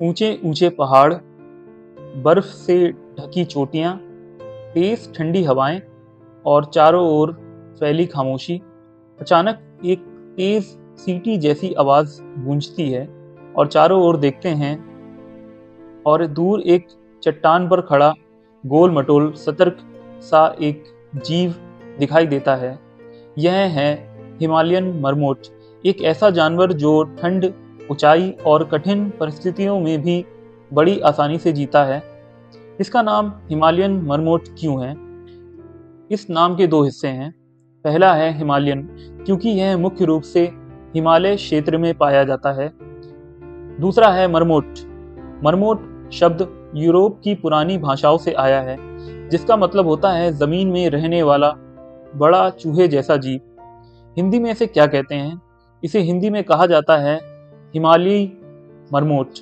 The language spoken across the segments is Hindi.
ऊंचे ऊंचे पहाड़, बर्फ से ढकी चोटियां, तेज ठंडी हवाएं और चारों ओर फैली खामोशी। अचानक एक तेज सीटी जैसी आवाज गूंजती है और चारों ओर देखते हैं और दूर एक चट्टान पर खड़ा गोल मटोल सतर्क सा एक जीव दिखाई देता है। यह है हिमालयन मरमोट, एक ऐसा जानवर जो ठंड, ऊंचाई और कठिन परिस्थितियों में भी बड़ी आसानी से जीता है। इसका नाम हिमालयन मरमोट क्यों है? इस नाम के दो हिस्से हैं। पहला है हिमालयन, क्योंकि यह मुख्य रूप से हिमालय क्षेत्र में पाया जाता है। दूसरा है मरमोट। मरमोट शब्द यूरोप की पुरानी भाषाओं से आया है, जिसका मतलब होता है जमीन में रहने वाला बड़ा चूहे जैसा जीव। हिंदी में इसे क्या कहते हैं? इसे हिंदी में कहा जाता है हिमालयी मरमोट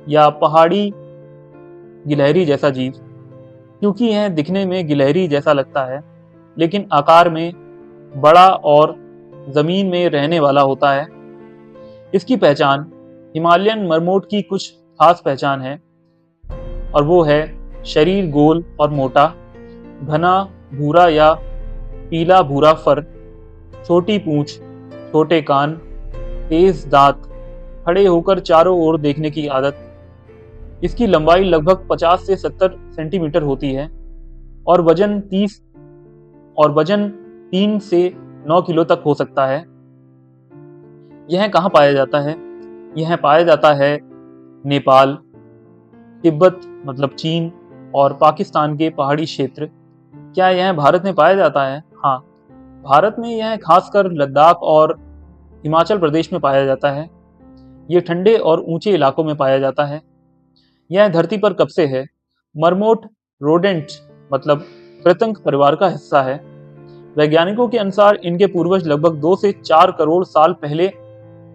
या पहाड़ी गिलहरी जैसा जीव, क्योंकि यह दिखने में गिलहरी जैसा लगता है लेकिन आकार में बड़ा और जमीन में रहने वाला होता है। इसकी पहचान, हिमालयन मरमोट की कुछ खास पहचान है और वो है शरीर गोल और मोटा, घना भूरा या पीला भूरा फर, छोटी पूंछ, छोटे कान, तेज दांत, खड़े होकर चारों ओर देखने की आदत। इसकी लंबाई लगभग 50 से 70 सेंटीमीटर होती है और वजन 3 से 9 किलो तक हो सकता है। यह कहाँ पाया जाता है? यह पाया जाता है नेपाल, तिब्बत मतलब चीन और पाकिस्तान के पहाड़ी क्षेत्र। क्या यह भारत में पाया जाता है? हाँ, भारत में यह खासकर लद्दाख और हिमाचल प्रदेश में पाया जाता है। यह ठंडे और ऊंचे इलाकों में पाया जाता है। यह धरती पर कब से है? मरमोट रोडेंट मतलब कृंतक परिवार का हिस्सा है। वैज्ञानिकों के अनुसार इनके पूर्वज लगभग 2 से 4 करोड़ साल पहले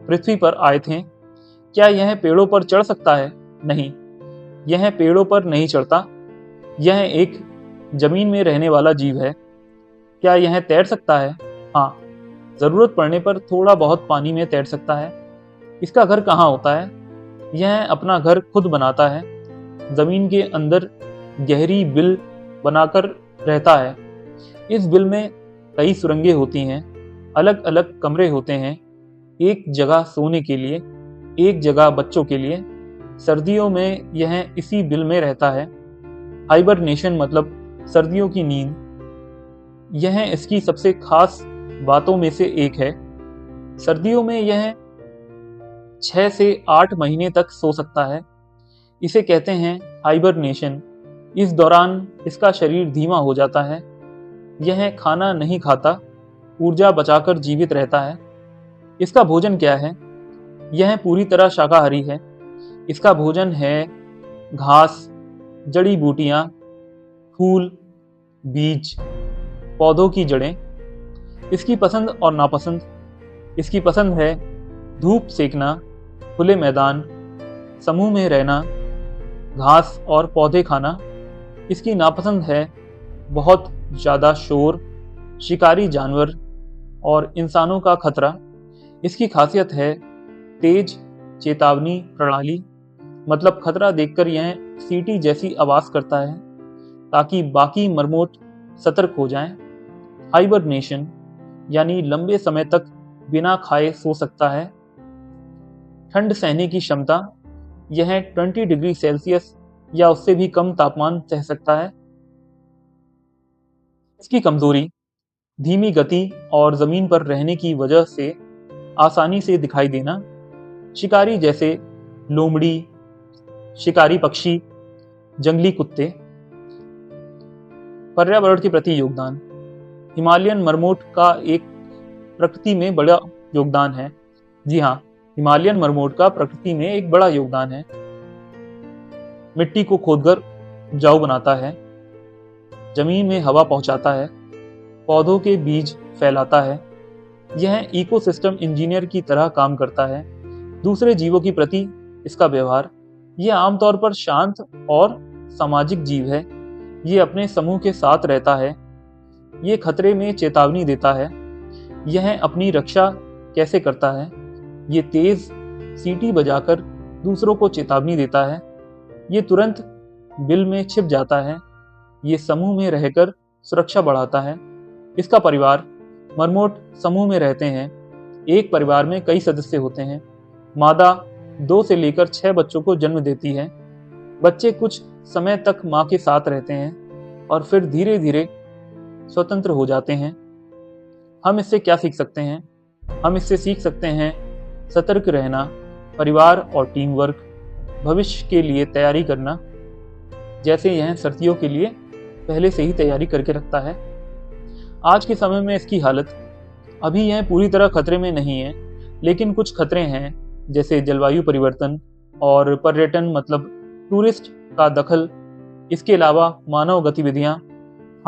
पृथ्वी पर आए थे। क्या यह पेड़ों पर चढ़ सकता है? नहीं, यह पेड़ों पर नहीं चढ़ता। यह एक जमीन में रहने वाला जीव है। क्या यह तैर सकता है? हाँ, जरूरत पड़ने पर थोड़ा बहुत पानी में तैर सकता है। इसका घर कहाँ होता है? यह अपना घर खुद बनाता है। जमीन के अंदर गहरी बिल बनाकर रहता है। इस बिल में कई सुरंगें होती हैं, अलग अलग कमरे होते हैं, एक जगह सोने के लिए, एक जगह बच्चों के लिए। सर्दियों में यह इसी बिल में रहता है। हाइबरनेशन मतलब सर्दियों की नींद, यह इसकी सबसे खास बातों में से एक है। सर्दियों में यह 6 से 8 महीने तक सो सकता है। इसे कहते हैं हाइबरनेशन। इस दौरान इसका शरीर धीमा हो जाता है। यह खाना नहीं खाता, ऊर्जा बचाकर जीवित रहता है। इसका भोजन क्या है? यह पूरी तरह शाकाहारी है। इसका भोजन है घास, जड़ी बूटियां, फूल, बीज, पौधों की जड़ें। इसकी पसंद और नापसंद, इसकी पसंद है धूप सेकना, खुले मैदान, समूह में रहना, घास और पौधे खाना। इसकी नापसंद है बहुत ज़्यादा शोर, शिकारी जानवर और इंसानों का खतरा। इसकी खासियत है तेज चेतावनी प्रणाली, मतलब खतरा देखकर यह सीटी जैसी आवाज करता है ताकि बाकी मरमोट सतर्क हो जाएं। हाइबरनेशन यानी लंबे समय तक बिना खाए सो सकता है। ठंड सहने की क्षमता, यह 20 डिग्री सेल्सियस या उससे भी कम तापमान सह सकता है। इसकी कमजोरी, धीमी गति और जमीन पर रहने की वजह से आसानी से दिखाई देना। शिकारी जैसे लोमड़ी, शिकारी पक्षी, जंगली कुत्ते। पर्यावरण के प्रति योगदान, हिमालयन मरमोट का एक प्रकृति में बड़ा योगदान है। जी हाँ, हिमालयन मरमोट का प्रकृति में एक बड़ा योगदान है। मिट्टी को खोदकर उपजाऊ बनाता है, जमीन में हवा पहुंचाता है, पौधों के बीज फैलाता है। यह इकोसिस्टम इंजीनियर की तरह काम करता है। दूसरे जीवों के प्रति इसका व्यवहार, यह आमतौर पर शांत और सामाजिक जीव है। ये अपने समूह के साथ रहता है। ये खतरे में चेतावनी देता है। यह अपनी रक्षा कैसे करता है? ये तेज सीटी बजाकर दूसरों को चेतावनी देता है, ये तुरंत बिल में छिप जाता है, ये समूह में रहकर सुरक्षा बढ़ाता है। इसका परिवार मरमोट समूह में रहते हैं। एक परिवार में कई सदस्य होते हैं। मादा 2 से लेकर 6 बच्चों को जन्म देती है। बच्चे कुछ समय तक माँ के साथ रहते हैं और फिर धीरे धीरे स्वतंत्र हो जाते हैं। हम इससे क्या सीख सकते हैं? हम इससे सीख सकते हैं सतर्क रहना, परिवार और टीम वर्क, भविष्य के लिए तैयारी करना, जैसे यह सर्दियों के लिए पहले से ही तैयारी करके रखता है। आज के समय में इसकी हालत अभी यह पूरी तरह खतरे में नहीं है, लेकिन कुछ खतरे हैं, जैसे जलवायु परिवर्तन और पर्यटन मतलब टूरिस्ट का दखल। इसके अलावा मानव गतिविधियां।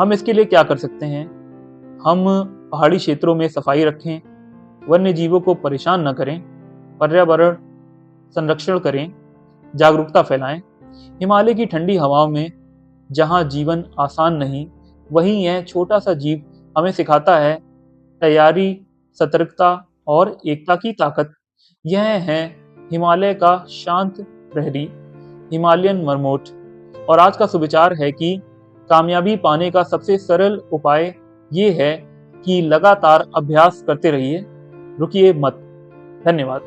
हम इसके लिए क्या कर सकते हैं? हम पहाड़ी क्षेत्रों में सफाई रखें, वन्य जीवों को परेशान न करें, पर्यावरण संरक्षण करें, जागरूकता फैलाएं। हिमालय की ठंडी हवाओं में जहां जीवन आसान नहीं, वहीं यह छोटा सा जीव हमें सिखाता है तैयारी, सतर्कता और एकता की ताकत। यह है हिमालय का शांत प्रहरी, हिमालयन मरमोट। और आज का सुविचार है कि कामयाबी पाने का सबसे सरल उपाय ये है कि लगातार अभ्यास करते रहिए, रुकिए मत। धन्यवाद।